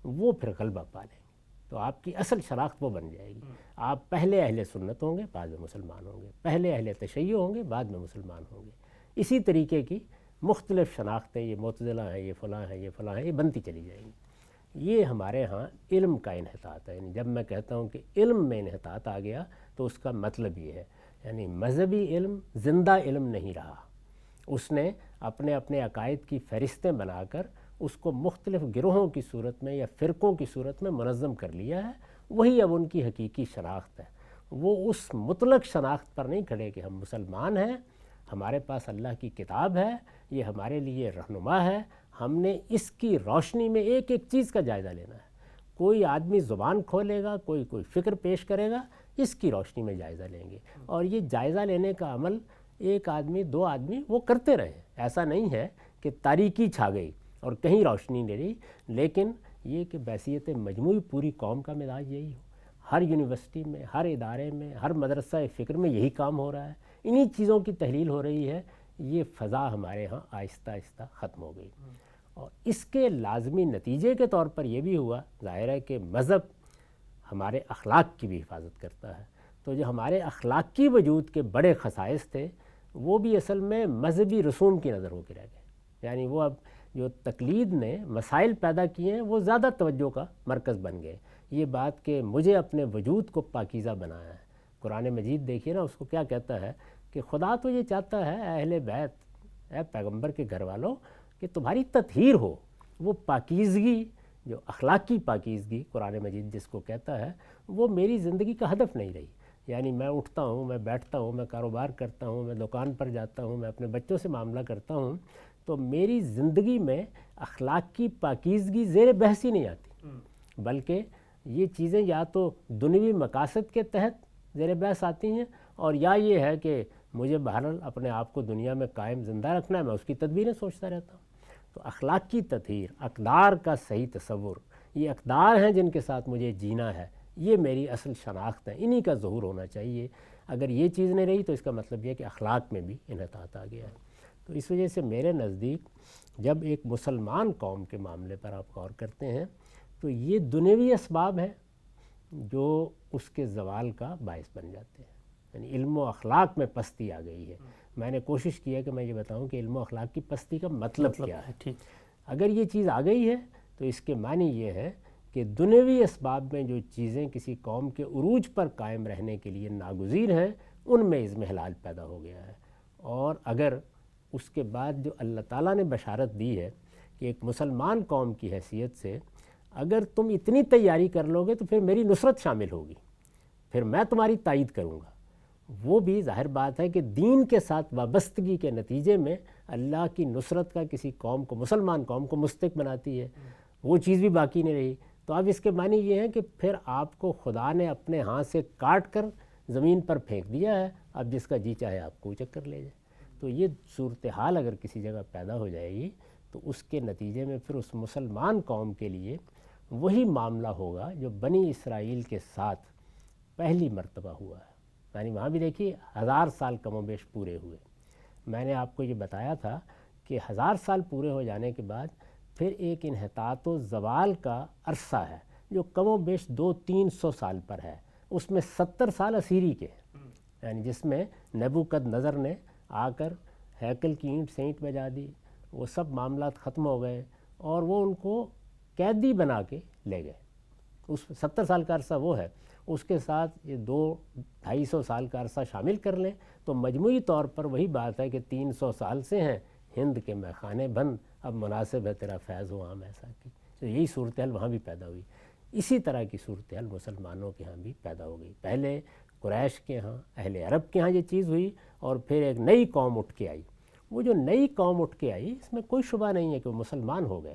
وہ پھر غلبہ پا لیں گے، تو آپ کی اصل شناخت وہ بن جائے گی۔ آپ پہلے اہل سنت ہوں گے، بعد میں مسلمان ہوں گے، پہلے اہل تشیع ہوں گے، بعد میں مسلمان ہوں گے۔ اسی طریقے کی مختلف شناختیں، یہ معتزلہ ہیں، یہ فلاں ہیں، یہ فلاں ہیں، یہ بنتی چلی جائیں گی۔ یہ ہمارے ہاں علم کا انحطاط ہے، یعنی جب میں کہتا ہوں کہ علم میں انحطاط آ گیا تو اس کا مطلب یہ ہے، یعنی مذہبی علم زندہ علم نہیں رہا، اس نے اپنے اپنے عقائد کی فہرستیں بنا کر اس کو مختلف گروہوں کی صورت میں یا فرقوں کی صورت میں منظم کر لیا ہے، وہی اب ان کی حقیقی شناخت ہے۔ وہ اس مطلق شناخت پر نہیں کھڑے کہ ہم مسلمان ہیں، ہمارے پاس اللہ کی کتاب ہے، یہ ہمارے لیے رہنما ہے، ہم نے اس کی روشنی میں ایک ایک چیز کا جائزہ لینا ہے۔ کوئی آدمی زبان کھولے گا، کوئی فکر پیش کرے گا، اس کی روشنی میں جائزہ لیں گے، اور یہ جائزہ لینے کا عمل ایک آدمی، دو آدمی وہ کرتے رہے۔ ایسا نہیں ہے کہ تاریکی چھا گئی اور کہیں روشنی نہیں رہی، لیکن یہ کہ بحیثیت مجموعی پوری قوم کا مزاج یہی ہو، ہر یونیورسٹی میں، ہر ادارے میں، ہر مدرسہ فکر میں یہی کام ہو رہا ہے، انہی چیزوں کی تحلیل ہو رہی ہے، یہ فضا ہمارے ہاں آہستہ آہستہ ختم ہو گئی۔ اور اس کے لازمی نتیجے کے طور پر یہ بھی ہوا، ظاہر ہے کہ مذہب ہمارے اخلاق کی بھی حفاظت کرتا ہے، تو جو ہمارے اخلاقی وجود کے بڑے خصائص تھے، وہ بھی اصل میں مذہبی رسوم کی نظر ہو کے رہ گئے، یعنی وہ اب جو تقلید نے مسائل پیدا کیے ہیں وہ زیادہ توجہ کا مرکز بن گئے۔ یہ بات کہ مجھے اپنے وجود کو پاکیزہ بنایا ہے، قرآن مجید دیکھیے نا، اس کو کیا کہتا ہے کہ خدا تو یہ چاہتا ہے اے اہل بیت، اے پیغمبر کے گھر والوں، کہ تمہاری تطہیر ہو، وہ پاکیزگی، جو اخلاقی پاکیزگی قرآن مجید جس کو کہتا ہے، وہ میری زندگی کا ہدف نہیں رہی۔ یعنی میں اٹھتا ہوں، میں بیٹھتا ہوں، میں کاروبار کرتا ہوں، میں دکان پر جاتا ہوں، میں اپنے بچوں سے معاملہ کرتا ہوں، تو میری زندگی میں اخلاق کی پاکیزگی زیر بحث ہی نہیں آتی، بلکہ یہ چیزیں یا تو دنیوی مقاصد کے تحت زیر بحث آتی ہیں، اور یا یہ ہے کہ مجھے بہرحال اپنے آپ کو دنیا میں قائم زندہ رکھنا ہے، میں اس کی تدبیریں سوچتا رہتا ہوں۔ تو اخلاق کی تطہیر، اقدار کا صحیح تصور، یہ اقدار ہیں جن کے ساتھ مجھے جینا ہے، یہ میری اصل شناخت ہے، انہی کا ظہور ہونا چاہیے۔ اگر یہ چیز نہیں رہی تو اس کا مطلب یہ کہ اخلاق میں بھی انحطاط آ گیا ہے۔ تو اس وجہ سے میرے نزدیک جب ایک مسلمان قوم کے معاملے پر آپ غور کرتے ہیں تو یہ دنیوی اسباب ہیں جو اس کے زوال کا باعث بن جاتے ہیں، یعنی علم و اخلاق میں پستی آ گئی ہے۔ میں نے کوشش کی ہے کہ میں یہ بتاؤں کہ علم و اخلاق کی پستی کا مطلب کیا ہے۔ اگر یہ چیز آ گئی ہے تو اس کے معنی یہ ہے کہ دنیوی اسباب میں جو چیزیں کسی قوم کے عروج پر قائم رہنے کے لیے ناگزیر ہیں ان میں اضمحلال پیدا ہو گیا ہے۔ اور اگر اس کے بعد جو اللہ تعالیٰ نے بشارت دی ہے کہ ایک مسلمان قوم کی حیثیت سے اگر تم اتنی تیاری کر لو گے تو پھر میری نصرت شامل ہوگی، پھر میں تمہاری تائید کروں گا، وہ بھی ظاہر بات ہے کہ دین کے ساتھ وابستگی کے نتیجے میں اللہ کی نصرت کا کسی قوم کو، مسلمان قوم کو مستحق بناتی ہے، وہ چیز بھی باقی نہیں رہی۔ تو اب اس کے معنی یہ ہے کہ پھر آپ کو خدا نے اپنے ہاتھ سے کاٹ کر زمین پر پھینک دیا ہے، اب جس کا جی چاہے آپ کو چکر لے جائے۔ تو یہ صورتحال اگر کسی جگہ پیدا ہو جائے گی تو اس کے نتیجے میں پھر اس مسلمان قوم کے لیے وہی معاملہ ہوگا جو بنی اسرائیل کے ساتھ پہلی مرتبہ ہوا ہے۔ یعنی وہاں بھی دیکھیے 1000 سال کم و بیش پورے ہوئے۔ میں نے آپ کو یہ بتایا تھا کہ 1000 سال پورے ہو جانے کے بعد پھر ایک انحطاط و زوال کا عرصہ ہے جو کم و بیش 200-300 سال پر ہے، اس میں 70 سال اسیری کے ہیں، یعنی جس میں نبوکدنضر نے آ کر ہیکل کی اینٹ سے اینٹ بجا دی، وہ سب معاملات ختم ہو گئے اور وہ ان کو قیدی بنا کے لے گئے۔ اس 70 سال کا عرصہ وہ ہے، اس کے ساتھ یہ 200-250 سال کا عرصہ شامل کر لیں تو مجموعی طور پر وہی بات ہے کہ 300 سال سے ہیں ہند کے میخانے بند، اب مناسب ہے تیرا فیض و عام ایسا کی۔ تو یہی صورتحال وہاں بھی پیدا ہوئی۔ اسی طرح کی صورتحال مسلمانوں کے ہاں بھی پیدا ہو گئی۔ پہلے قریش کے ہاں، اہل عرب کے ہاں یہ چیز ہوئی اور پھر ایک نئی قوم اٹھ کے آئی۔ وہ جو نئی قوم اٹھ کے آئی اس میں کوئی شبہ نہیں ہے کہ وہ مسلمان ہو گئے،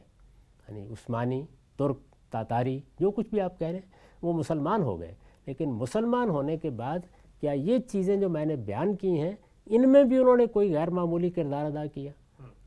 یعنی عثمانی، ترک، تاتاری، جو کچھ بھی آپ کہہ رہے ہیں وہ مسلمان ہو گئے۔ لیکن مسلمان ہونے کے بعد کیا یہ چیزیں جو میں نے بیان کی ہیں ان میں بھی انہوں نے کوئی غیر معمولی کردار ادا کیا؟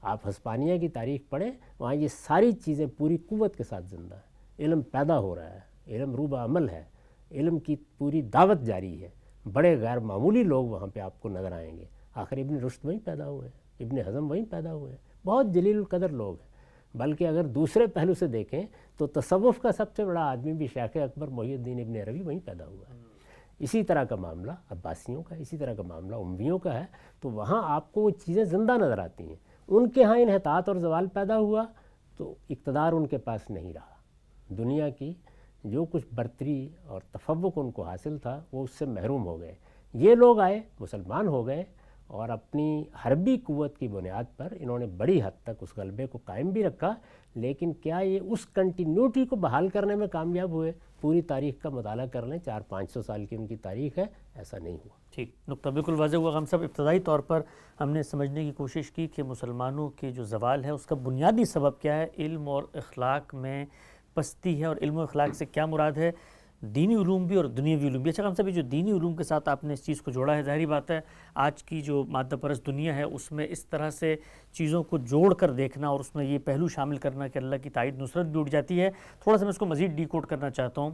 آپ ہسپانیہ کی تاریخ پڑھیں، وہاں یہ ساری چیزیں پوری قوت کے ساتھ زندہ ہیں، علم پیدا ہو رہا ہے، علم روبہ عمل ہے، علم کی پوری دعوت جاری ہے، بڑے غیر معمولی لوگ وہاں پہ آپ کو نظر آئیں گے۔ آخر ابن رشد وہیں پیدا ہوئے ہیں، ابن حزم وہیں پیدا ہوئے ہیں، بہت جلیل القدر لوگ ہیں۔ بلکہ اگر دوسرے پہلو سے دیکھیں تو تصوف کا سب سے بڑا آدمی بھی شیخ اکبر محی الدین ابن عربی وہیں پیدا ہوا ہے۔ اسی طرح کا معاملہ عباسیوں کا، اسی طرح کا معاملہ امویوں کا ہے۔ تو وہاں آپ کو وہ چیزیں زندہ نظر آتی ہیں۔ ان کے ہاں انحطاط اور زوال پیدا ہوا تو اقتدار ان کے پاس نہیں رہا، دنیا کی جو کچھ برتری اور تفوق ان کو حاصل تھا وہ اس سے محروم ہو گئے۔ یہ لوگ آئے، مسلمان ہو گئے اور اپنی حربی قوت کی بنیاد پر انہوں نے بڑی حد تک اس غلبے کو قائم بھی رکھا، لیکن کیا یہ اس کنٹینیوٹی کو بحال کرنے میں کامیاب ہوئے؟ پوری تاریخ کا مطالعہ کر لیں، 400-500 سال کی ان کی تاریخ ہے، ایسا نہیں ہوا۔ ٹھیک، نقطہ بالکل واضح ہوا۔ ہم سب ابتدائی طور پر ہم نے سمجھنے کی کوشش کی کہ مسلمانوں کے جو زوال ہے اس کا بنیادی سبب کیا ہے، علم اور اخلاق میں پستی ہے، اور علم و اخلاق سے کیا مراد ہے، دینی علوم بھی اور دنیاوی علوم بھی۔ اچھا ہم سب جو دینی علوم کے ساتھ آپ نے اس چیز کو جوڑا ہے، ظاہری بات ہے آج کی جو مادہ پرست دنیا ہے اس میں اس طرح سے چیزوں کو جوڑ کر دیکھنا اور اس میں یہ پہلو شامل کرنا کہ اللہ کی تائید نصرت بھی اٹھ جاتی ہے، تھوڑا سا میں اس کو مزید ڈی کوڈ کرنا چاہتا ہوں۔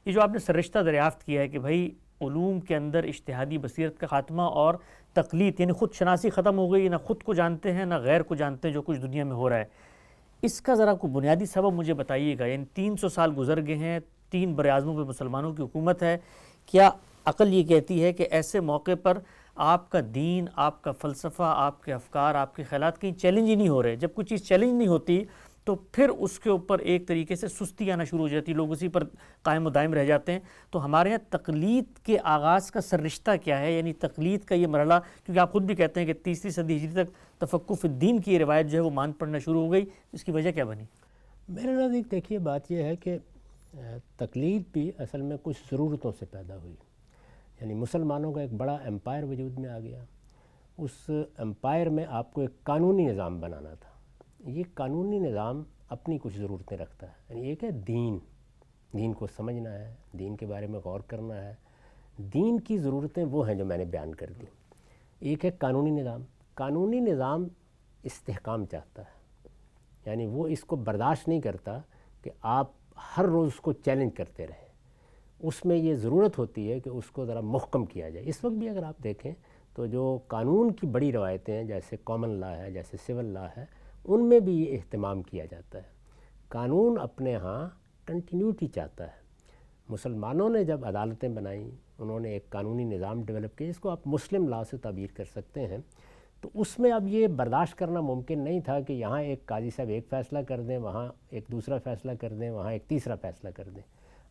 یہ جو آپ نے سرشتہ دریافت کیا ہے کہ بھائی علوم کے اندر اجتہادی بصیرت کا خاتمہ اور تقلید، یعنی خود شناسی ختم ہو گئی، نہ خود کو جانتے ہیں نہ غیر کو جانتے ہیں جو کچھ دنیا میں ہو رہا ہے، اس کا ذرا کوئی بنیادی سبب مجھے بتائیے گا۔ یعنی 300 سال گزر گئے ہیں، 3 براعظموں پہ مسلمانوں کی حکومت ہے، کیا عقل یہ کہتی ہے کہ ایسے موقع پر آپ کا دین، آپ کا فلسفہ، آپ کے افکار، آپ کے خیالات کہیں چیلنج ہی نہیں ہو رہے؟ جب کوئی چیز چیلنج نہیں ہوتی تو پھر اس کے اوپر ایک طریقے سے سستی آنا شروع ہو جاتی ہے، لوگ اسی پر قائم و دائم رہ جاتے ہیں۔ تو ہمارے یہاں تقلید کے آغاز کا سررشتہ کیا ہے، یعنی تقلید کا یہ مرحلہ، کیونکہ آپ خود بھی کہتے ہیں کہ 3 صدی ہجری تک تفقہ فی الدین کی یہ روایت جو ہے وہ مان پڑنا شروع ہو گئی، اس کی وجہ کیا بنی؟ میرے نزدیک دیکھیے بات یہ ہے کہ تقلید بھی اصل میں کچھ ضرورتوں سے پیدا ہوئی۔ یعنی مسلمانوں کا ایک بڑا امپائر وجود میں آ گیا، اس امپائر میں آپ کو ایک قانونی نظام بنانا تھا۔ یہ قانونی نظام اپنی کچھ ضرورتیں رکھتا ہے، یعنی ایک ہے دین کو سمجھنا ہے، دین کے بارے میں غور کرنا ہے۔ دین کی ضرورتیں وہ ہیں جو میں نے بیان کر دی۔ ایک ہے قانونی نظام استحکام چاہتا ہے، یعنی وہ اس کو برداشت نہیں کرتا کہ آپ ہر روز اس کو چیلنج کرتے رہیں۔ اس میں یہ ضرورت ہوتی ہے کہ اس کو ذرا محکم کیا جائے۔ اس وقت بھی اگر آپ دیکھیں تو جو قانون کی بڑی روایتیں ہیں، جیسے کامن لا ہے، جیسے سول لا ہے، ان میں بھی یہ اہتمام کیا جاتا ہے۔ قانون اپنے ہاں کنٹینیوٹی چاہتا ہے۔ مسلمانوں نے جب عدالتیں بنائیں، انہوں نے ایک قانونی نظام ڈیولپ کیا، جس کو آپ مسلم لا سے تعبیر کر سکتے ہیں، تو اس میں اب یہ برداشت کرنا ممکن نہیں تھا کہ یہاں ایک قاضی صاحب ایک فیصلہ کر دیں، وہاں ایک دوسرا فیصلہ کر دیں، وہاں ایک تیسرا فیصلہ کر دیں۔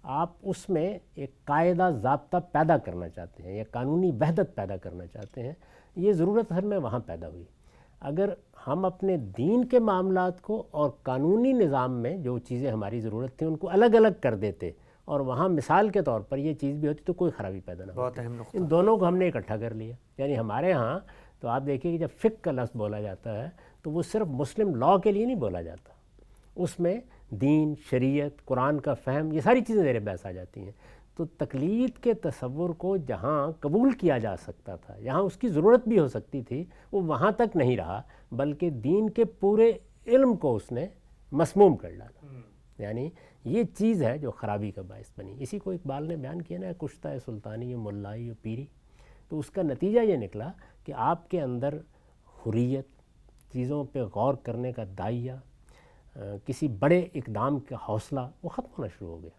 آپ اس میں ایک قاعدہ ضابطہ پیدا کرنا چاہتے ہیں یا قانونی وحدت پیدا کرنا چاہتے ہیں، یہ ضرورت اصل میں وہاں پیدا ہوئی۔ اگر ہم اپنے دین کے معاملات کو اور قانونی نظام میں جو چیزیں ہماری ضرورت تھیں ان کو الگ الگ کر دیتے اور وہاں مثال کے طور پر یہ چیز بھی ہوتی تو کوئی خرابی پیدا نہ ہوتی۔ بہت اہم نقطہ۔ ان دونوں کو ہم نے اکٹھا کر لیا۔ یعنی ہمارے ہاں تو آپ دیکھیے کہ جب فقہ کا لفظ بولا جاتا ہے تو وہ صرف مسلم لاء کے لیے نہیں بولا جاتا، اس میں دین، شریعت، قرآن کا فہم، یہ ساری چیزیں زیر بحث آ جاتی ہیں۔ تو تقلید کے تصور کو جہاں قبول کیا جا سکتا تھا، جہاں اس کی ضرورت بھی ہو سکتی تھی، وہ وہاں تک نہیں رہا، بلکہ دین کے پورے علم کو اس نے مسموم کر ڈالا۔ یعنی یہ چیز ہے جو خرابی کا باعث بنی۔ اسی کو اقبال نے بیان کیا نا، کشتہ سلطانی و ملائی و پیری۔ تو اس کا نتیجہ یہ نکلا کہ آپ کے اندر حریت، چیزوں پہ غور کرنے کا داعیہ، کسی بڑے اقدام کا حوصلہ وہ ختم ہونا شروع ہو گیا۔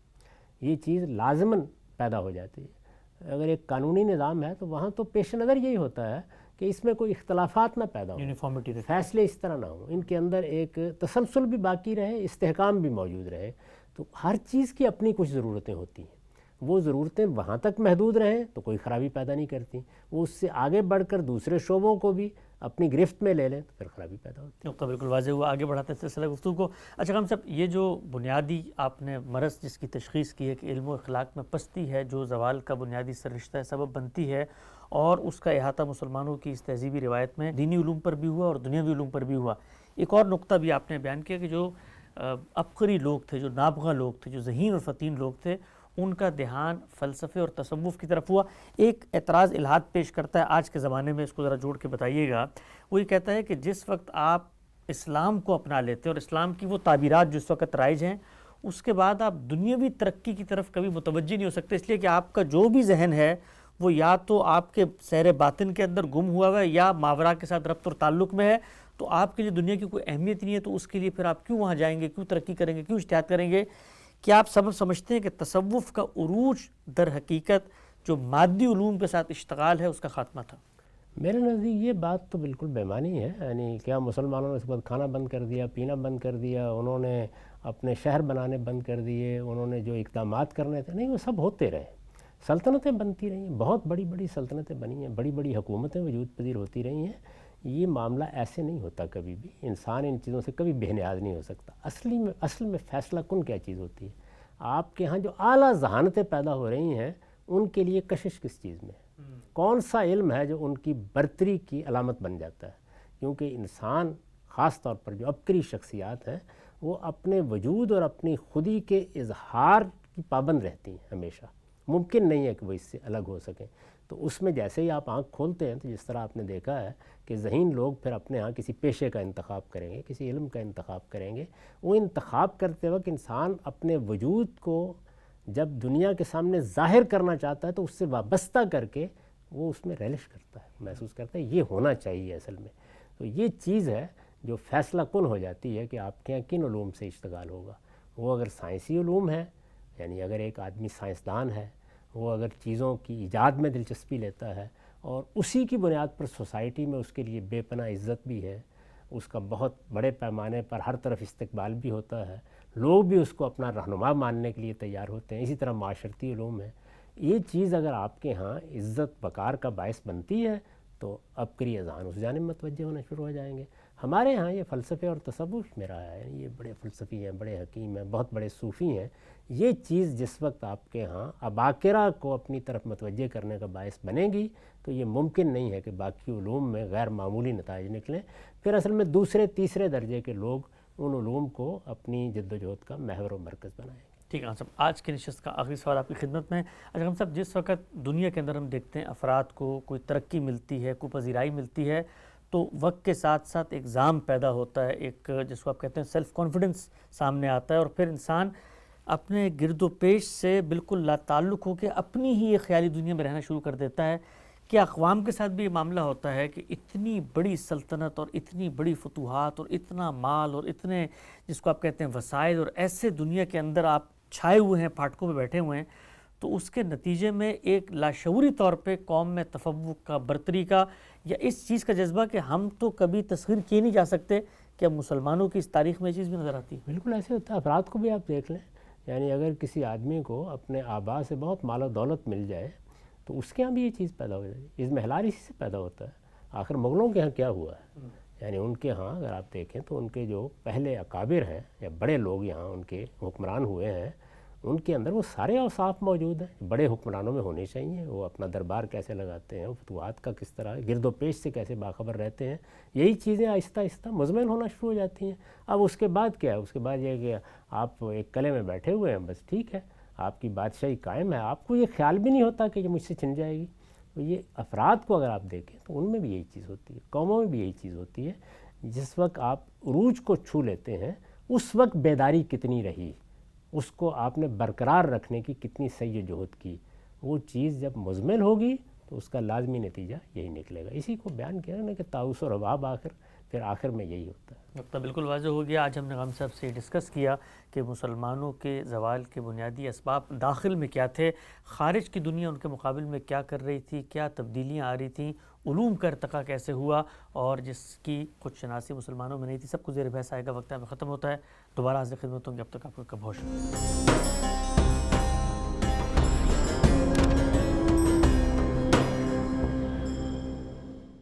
یہ چیز لازماً پیدا ہو جاتی ہے۔ اگر ایک قانونی نظام ہے تو وہاں تو پیش نظر یہی ہوتا ہے کہ اس میں کوئی اختلافات نہ پیدا ہوں، یونیفارمٹی رہتی ہے، فیصلے اس طرح نہ ہوں، ان کے اندر ایک تسلسل بھی باقی رہے، استحکام بھی موجود رہے۔ تو ہر چیز کی اپنی کچھ ضرورتیں ہوتی ہیں، وہ ضرورتیں وہاں تک محدود رہیں تو کوئی خرابی پیدا نہیں کرتی، وہ اس سے آگے بڑھ کر دوسرے شعبوں کو بھی اپنی گرفت میں لے لیں تو پھر خرابی پیدا ہوتی ہے۔ نقطہ بالکل واضح ہوا۔ آگے بڑھاتے ہیں سلسلہ گفتگو کو۔ اچھا خان صاحب، یہ جو بنیادی آپ نے مرض جس کی تشخیص کی ہے کہ علم و اخلاق میں پستی ہے، جو زوال کا بنیادی سررشتہ ہے، سبب بنتی ہے، اور اس کا احاطہ مسلمانوں کی اس تہذیبی روایت میں دینی علوم پر بھی ہوا اور دنیاوی علوم پر بھی ہوا۔ ایک اور نقطہ بھی آپ نے بیان کیا کہ جو عبقری لوگ تھے، جو نابغہ لوگ تھے، جو ذہین اور فطین لوگ تھے، ان کا دھیان فلسفے اور تصوف کی طرف ہوا۔ ایک اعتراض الحاد پیش کرتا ہے آج کے زمانے میں، اس کو ذرا جوڑ کے بتائیے گا۔ وہ یہ کہتا ہے کہ جس وقت آپ اسلام کو اپنا لیتے ہیں اور اسلام کی وہ تعبیرات جو اس وقت رائج ہیں، اس کے بعد آپ دنیاوی ترقی کی طرف کبھی متوجہ نہیں ہو سکتے، اس لیے کہ آپ کا جو بھی ذہن ہے وہ یا تو آپ کے سیر باطن کے اندر گم ہوا ہے یا ماورا کے ساتھ ربط اور تعلق میں ہے، تو آپ کے لیے دنیا کی کوئی اہمیت نہیں ہے، تو اس کے لیے پھر آپ کیوں وہاں جائیں گے، کیوں ترقی کریں گے، کیوں اجتہاد کریں گے؟ کیا آپ سبب سمجھتے ہیں کہ تصوف کا عروج در حقیقت جو مادی علوم کے ساتھ اشتغال ہے اس کا خاتمہ تھا؟ میرے نزدیک یہ بات تو بالکل بے معنی ہے۔ یعنی کیا مسلمانوں نے اس وقت کھانا بند کر دیا، پینا بند کر دیا، انہوں نے اپنے شہر بنانے بند کر دیے، انہوں نے جو اقدامات کرنے تھے، نہیں، وہ سب ہوتے رہے۔ سلطنتیں بنتی رہی ہیں، بہت بڑی بڑی سلطنتیں بنی ہیں، بڑی بڑی حکومتیں وجود پذیر ہوتی رہی ہیں۔ یہ معاملہ ایسے نہیں ہوتا کبھی بھی، انسان ان چیزوں سے کبھی بے نیاز نہیں ہو سکتا۔ اصل میں فیصلہ کن کیا چیز ہوتی ہے؟ آپ کے ہاں جو اعلیٰ ذہانتیں پیدا ہو رہی ہیں ان کے لیے کشش کس چیز میں ہے؟ کون سا علم ہے جو ان کی برتری کی علامت بن جاتا ہے؟ کیونکہ انسان خاص طور پر جو عبقری شخصیات ہیں وہ اپنے وجود اور اپنی خودی کے اظہار کی پابند رہتی ہیں، ہمیشہ ممکن نہیں ہے کہ وہ اس سے الگ ہو سکیں۔ تو اس میں جیسے ہی آپ آنکھ کھولتے ہیں تو جس طرح آپ نے دیکھا ہے کہ ذہین لوگ پھر اپنے ہاں کسی پیشے کا انتخاب کریں گے، کسی علم کا انتخاب کریں گے۔ وہ انتخاب کرتے وقت انسان اپنے وجود کو جب دنیا کے سامنے ظاہر کرنا چاہتا ہے تو اس سے وابستہ کر کے وہ اس میں ریلش کرتا ہے، محسوس کرتا ہے یہ ہونا چاہیے اصل میں۔ تو یہ چیز ہے جو فیصلہ کن ہو جاتی ہے کہ آپ کے یہاں کن علوم سے اشتغال ہوگا۔ وہ اگر سائنسی علوم ہے، یعنی اگر ایک آدمی سائنسدان ہے، وہ اگر چیزوں کی ایجاد میں دلچسپی لیتا ہے اور اسی کی بنیاد پر سوسائٹی میں اس کے لیے بے پناہ عزت بھی ہے، اس کا بہت بڑے پیمانے پر ہر طرف استقبال بھی ہوتا ہے، لوگ بھی اس کو اپنا رہنما ماننے کے لیے تیار ہوتے ہیں، اسی طرح معاشرتی علوم ہے، یہ چیز اگر آپ کے ہاں عزت وقار کا باعث بنتی ہے تو عبقری اذہان اس جانب متوجہ ہونا شروع ہو جائیں گے۔ ہمارے ہاں یہ فلسفے اور تصوف میں رہا ہے، یہ بڑے فلسفی ہیں، بڑے حکیم ہیں، بہت بڑے صوفی ہیں۔ یہ چیز جس وقت آپ کے ہاں اباکرہ کو اپنی طرف متوجہ کرنے کا باعث بنے گی تو یہ ممکن نہیں ہے کہ باقی علوم میں غیر معمولی نتائج نکلیں۔ پھر اصل میں دوسرے تیسرے درجے کے لوگ ان علوم کو اپنی جد و جہد کا محور و مرکز بنائیں گے۔ ٹھیک ہے خان صاحب، آج کی نشست کا آخری سوال آپ کی خدمت میں۔ اچھا خان صاحب، جس وقت دنیا کے اندر ہم دیکھتے ہیں افراد کو کوئی ترقی ملتی ہے، کوئی پذیرائی ملتی ہے، تو وقت کے ساتھ ساتھ ایک زام پیدا ہوتا ہے، ایک جس کو آپ کہتے ہیں سیلف کانفیڈنس سامنے آتا ہے، اور پھر انسان اپنے گرد و پیش سے بالکل لا تعلق ہو کے اپنی ہی ایک خیالی دنیا میں رہنا شروع کر دیتا ہے۔ کیا اقوام کے ساتھ بھی یہ معاملہ ہوتا ہے کہ اتنی بڑی سلطنت اور اتنی بڑی فتوحات اور اتنا مال اور اتنے جس کو آپ کہتے ہیں وسائل، اور ایسے دنیا کے اندر آپ چھائے ہوئے ہیں، پھاٹکوں پہ بیٹھے ہوئے ہیں، تو اس کے نتیجے میں ایک لاشعوری طور پہ قوم میں تفوق کا، برتری کا، یا اس چیز کا جذبہ کہ ہم تو کبھی تصغیر کیے نہیں جا سکتے، کہ اب مسلمانوں کی اس تاریخ میں یہ چیز بھی نظر آتی ہے؟ بالکل ایسے ہوتا ہے. افراد کو بھی آپ دیکھ لیں، یعنی اگر کسی آدمی کو اپنے آبا سے بہت مال و دولت مل جائے تو اس کے ہاں بھی یہ چیز پیدا ہو جائے گی. اضمحلال اسی سے پیدا ہوتا ہے. آخر مغلوں کے ہاں کیا ہوا ہے؟ یعنی ان کے ہاں اگر آپ دیکھیں تو ان کے جو پہلے اکابر ہیں یا بڑے لوگ یہاں ان کے حکمران ہوئے ہیں، ان کے اندر وہ سارے اوصاف موجود ہیں بڑے حکمرانوں میں ہونے چاہیے. وہ اپنا دربار کیسے لگاتے ہیں، فتوحات کا کس طرح، گرد و پیش سے کیسے باخبر رہتے ہیں، یہی چیزیں آہستہ آہستہ مزمن ہونا شروع ہو جاتی ہیں. اب اس کے بعد کیا ہے؟ اس کے بعد یہ کہ آپ ایک قلعے میں بیٹھے ہوئے ہیں، بس ٹھیک ہے، آپ کی بادشاہی قائم ہے، آپ کو یہ خیال بھی نہیں ہوتا کہ یہ مجھ سے چھن جائے گی. تو یہ افراد کو اگر آپ دیکھیں تو ان میں بھی یہی چیز ہوتی ہے، قوموں میں بھی یہی چیز ہوتی ہے. جس وقت آپ عروج کو چھو لیتے ہیں اس وقت بیداری کتنی رہی، اس کو آپ نے برقرار رکھنے کی کتنی سعی جہد کی، وہ چیز جب مزمن ہوگی تو اس کا لازمی نتیجہ یہی نکلے گا. اسی کو بیان کیا نا کہ طاؤس و رباب پھر آخر میں یہی ہوتا ہے. نقطہ بالکل واضح ہو گیا. آج ہم نے غام صاحب سے ڈسکس کیا کہ مسلمانوں کے زوال کے بنیادی اسباب داخل میں کیا تھے، خارج کی دنیا ان کے مقابل میں کیا کر رہی تھی، کیا تبدیلیاں آ رہی تھیں، علوم کا ارتقاء کیسے ہوا، اور جس کی خود شناسی مسلمانوں میں نہیں تھی. سب کو زیر بحث آئے گا. وقت میں ختم ہوتا ہے. دوبارہ حاضر خدمت ہوں گے. اب تک آپ کا بہت شکریہ.